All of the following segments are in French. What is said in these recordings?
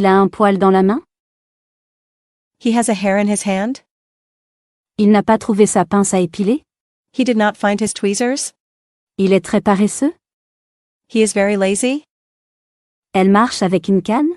Il a un poil dans la main? He has a hair in his hand. Il n'a pas trouvé sa pince à épiler? He did not find his tweezers. Il est très paresseux? He is very lazy. Elle marche avec une canne?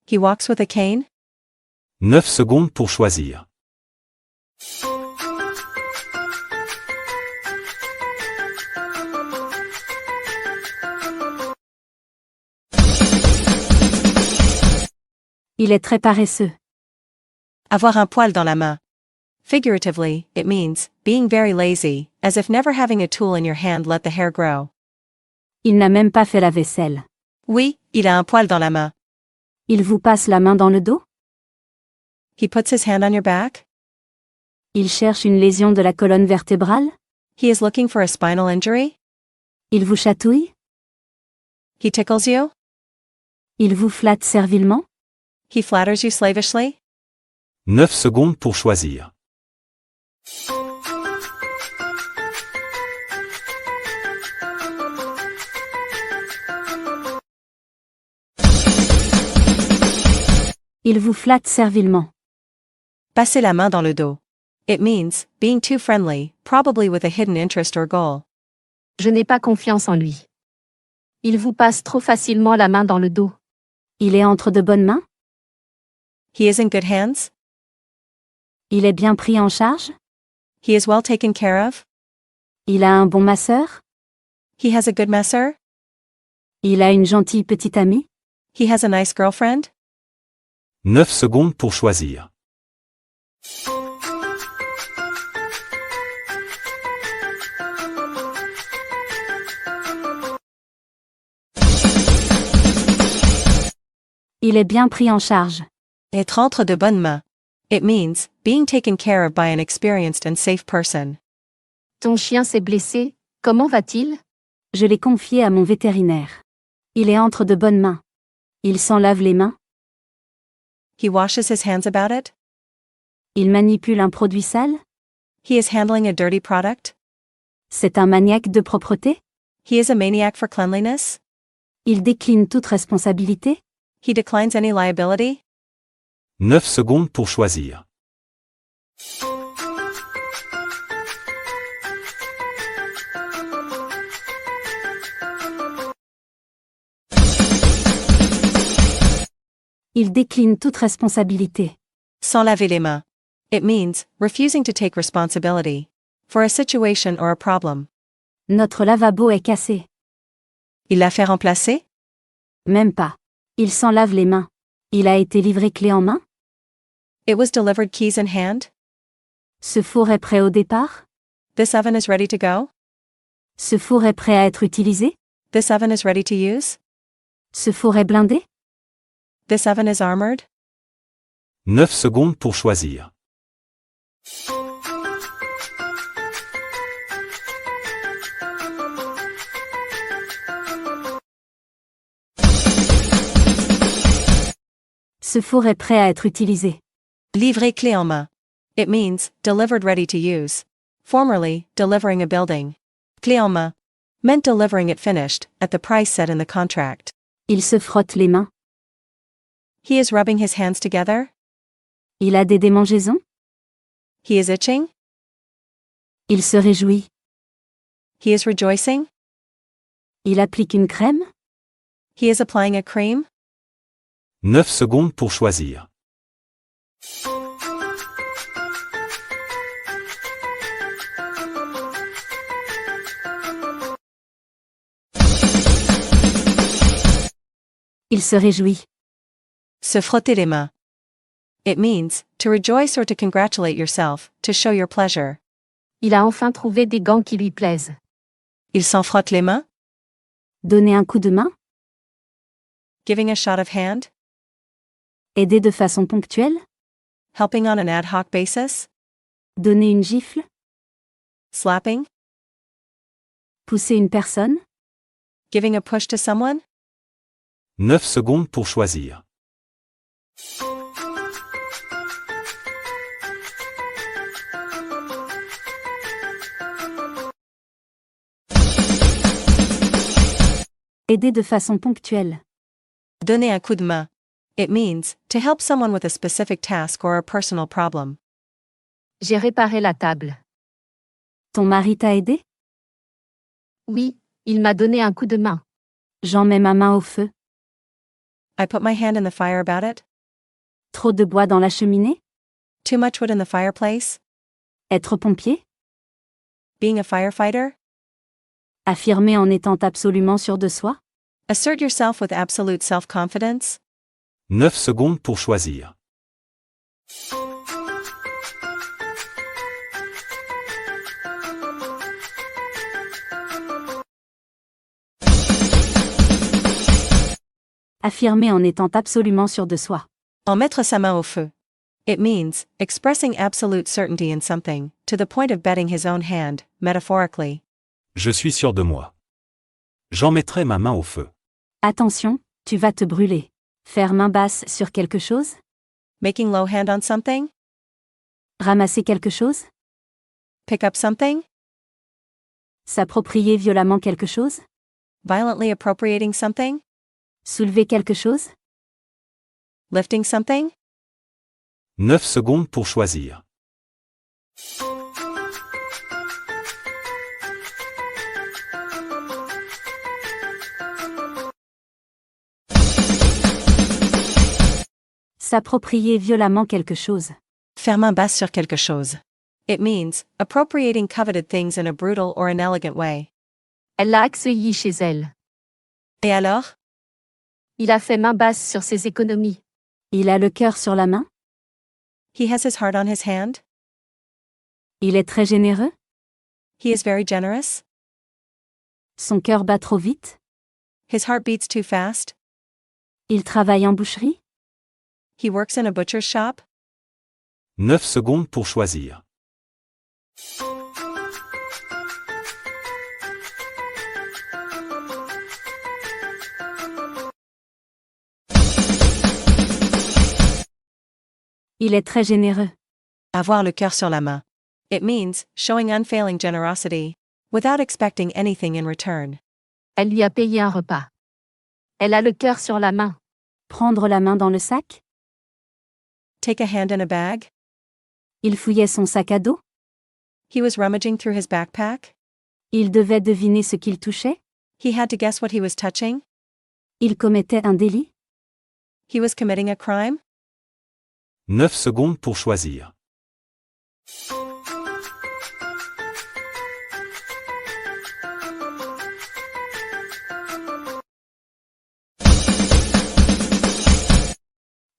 He walks with a cane. 9 secondes pour choisir. Il est très paresseux. Avoir un poil dans la main. Figuratively, it means being very lazy, as if never having a tool in your hand let the hair grow. Il n'a même pas fait la vaisselle. Oui, il a un poil dans la main. Il vous passe la main dans le dos? He puts his hand on your back. Il cherche une lésion de la colonne vertébrale? He is looking for a spinal injury. Il vous chatouille? He tickles you. Il vous flatte servilement? He flatters you slavishly. 9 secondes pour choisir. Il vous flatte servilement. Passer la main dans le dos. It means being too friendly, probably with a hidden interest or goal. Je n'ai pas confiance en lui. Il vous passe trop facilement la main dans le dos. Il est entre de bonnes mains? He is in good hands. Il est bien pris en charge? He is well taken care of. Il a un bon masseur? He has a good masseur. Il a une gentille petite amie? He has a nice girlfriend. 9 secondes pour choisir. Il est bien pris en charge. Être entre de bonnes mains. It means being taken care of by an experienced and safe person. Ton chien s'est blessé, comment va-t-il? Je l'ai confié à mon vétérinaire. Il est entre de bonnes mains. Il s'en lave les mains? He washes his hands about it. Il manipule un produit sale? He is handling a dirty product. C'est un maniaque de propreté? He is a maniac for cleanliness. Il décline toute responsabilité? He declines any liability. 9 secondes pour choisir. Il décline toute responsabilité. Sans laver les mains. It means refusing to take responsibility for a situation or a problem. Notre lavabo est cassé. Il l'a fait remplacer? Même pas. Il s'en lave les mains. Il a été livré clé en main? It was delivered keys in hand. Ce four est prêt au départ? This oven is ready to go. Ce four est prêt à être utilisé? This oven is ready to use. Ce four est blindé? This oven is armored. 9 secondes pour choisir. Ce four est prêt à être utilisé. Livré clé en main. It means delivered ready to use. Formerly, delivering a building. Clé en main meant delivering it finished, at the price set in the contract. Il se frotte les mains. He is rubbing his hands together. Il a des démangeaisons? He is itching. Il se réjouit. He is rejoicing. Il applique une crème? He is applying a cream. 9 secondes pour choisir. Il se réjouit. Se frotter les mains. It means to rejoice or to congratulate yourself, to show your pleasure. Il a enfin trouvé des gants qui lui plaisent. Il s'en frotte les mains. Donner un coup de main? Giving a shot of hand. Aider de façon ponctuelle? Helping on an ad hoc basis. Donner une gifle? Slapping. Pousser une personne? Giving a push to someone. 9 secondes pour choisir. Aider de façon ponctuelle. Donner un coup de main. It means to help someone with a specific task or a personal problem. J'ai réparé la table. Ton mari t'a aidé? Oui, il m'a donné un coup de main. J'en mets ma main au feu. I put my hand in the fire about it. Trop de bois dans la cheminée? Too much wood in the fireplace. Être pompier? Being a firefighter. Affirmer en étant absolument sûr de soi? Assert yourself with absolute self-confidence. 9 secondes pour choisir. Affirmer en étant absolument sûr de soi. En mettre sa main au feu. It means expressing absolute certainty in something, to the point of betting his own hand, metaphorically. Je suis sûr de moi. J'en mettrai ma main au feu. Attention, tu vas te brûler. Faire main basse sur quelque chose? Making low hand on something. Ramasser quelque chose? Pick up something. S'approprier violemment quelque chose? Violently appropriating something. Soulever quelque chose? Lifting something. 9 secondes pour choisir. S'approprier violemment quelque chose. Faire main basse sur quelque chose. It means appropriating coveted things in a brutal or inelegant way. Elle l'a accueilli chez elle. Et alors? Il a fait main basse sur ses économies. Il a le cœur sur la main? He has his heart on his hand. Il est très généreux? He is very generous. Son cœur bat trop vite? His heart beats too fast. Il travaille en boucherie? He works in a butcher's shop. 9 secondes pour choisir. Il est très généreux. Avoir le cœur sur la main. It means showing unfailing generosity, without expecting anything in return. Elle lui a payé un repas. Elle a le cœur sur la main. Prendre la main dans le sac? Take a hand in a bag. Il fouillait son sac à dos? He was rummaging through his backpack. Il devait deviner ce qu'il touchait? He had to guess what he was touching. Il commettait un délit? He was committing a crime. 9 secondes pour choisir.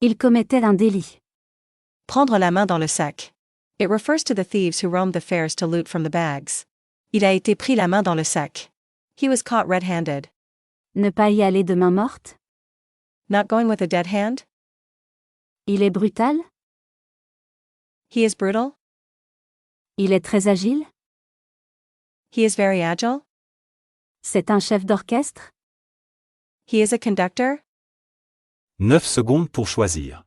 Il commettait un délit. Prendre la main dans le sac. It refers to the thieves who roamed the fairs to loot from the bags. Il a été pris la main dans le sac. He was caught red-handed. Ne pas y aller de main morte? Not going with a dead hand. Il est brutal? He is brutal. Il est très agile? He is very agile. C'est un chef d'orchestre? He is a conductor. 9 secondes pour choisir.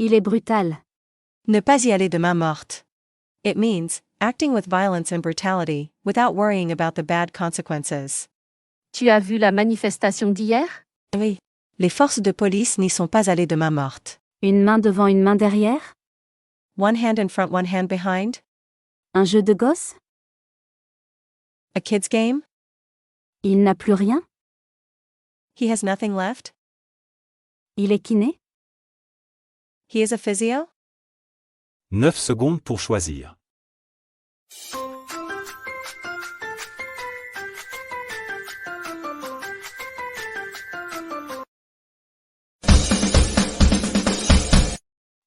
Il est brutal. Ne pas y aller de main morte. It means acting with violence and brutality, without worrying about the bad consequences. Tu as vu la manifestation d'hier? Oui. Les forces de police n'y sont pas allées de main morte. Une main devant une main derrière? One hand in front, one hand behind. Un jeu de gosse? A kid's game. Il n'a plus rien? He has nothing left. Il est kiné? He is a physio. 9 secondes pour choisir.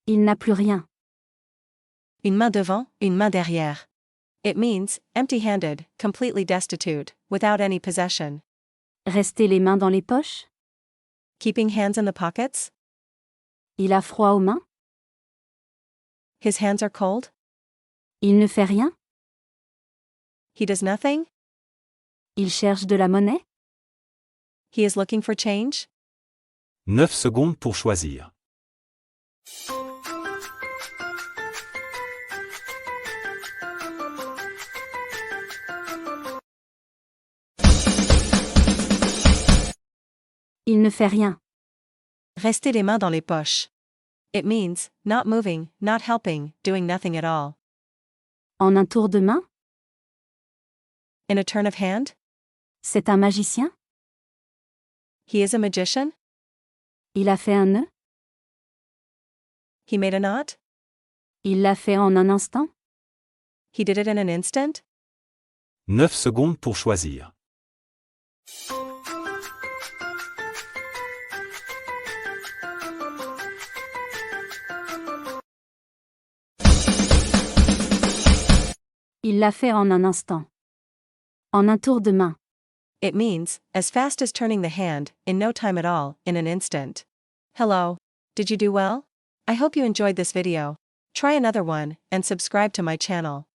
Il n'a plus rien. Une main devant, une main derrière. It means empty-handed, completely destitute, without any possession. Rester les mains dans les poches? Keeping hands in the pockets. Il a froid aux mains? His hands are cold. Il ne fait rien? He does nothing. Il cherche de la monnaie? He is looking for change. 9 secondes pour choisir. Il ne fait rien. Rester les mains dans les poches. It means, not moving, not helping, doing nothing at all. En un tour de main? In a turn of hand? C'est un magicien? He is a magician? Il a fait un nœud? He made a knot? Il l'a fait en un instant? He did it in an instant? 9 secondes pour choisir. Il l'a fait en un instant. En un tour de main. It means, as fast as turning the hand, in no time at all, in an instant. Hello. Did you do well? I hope you enjoyed this video. Try another one, and subscribe to my channel.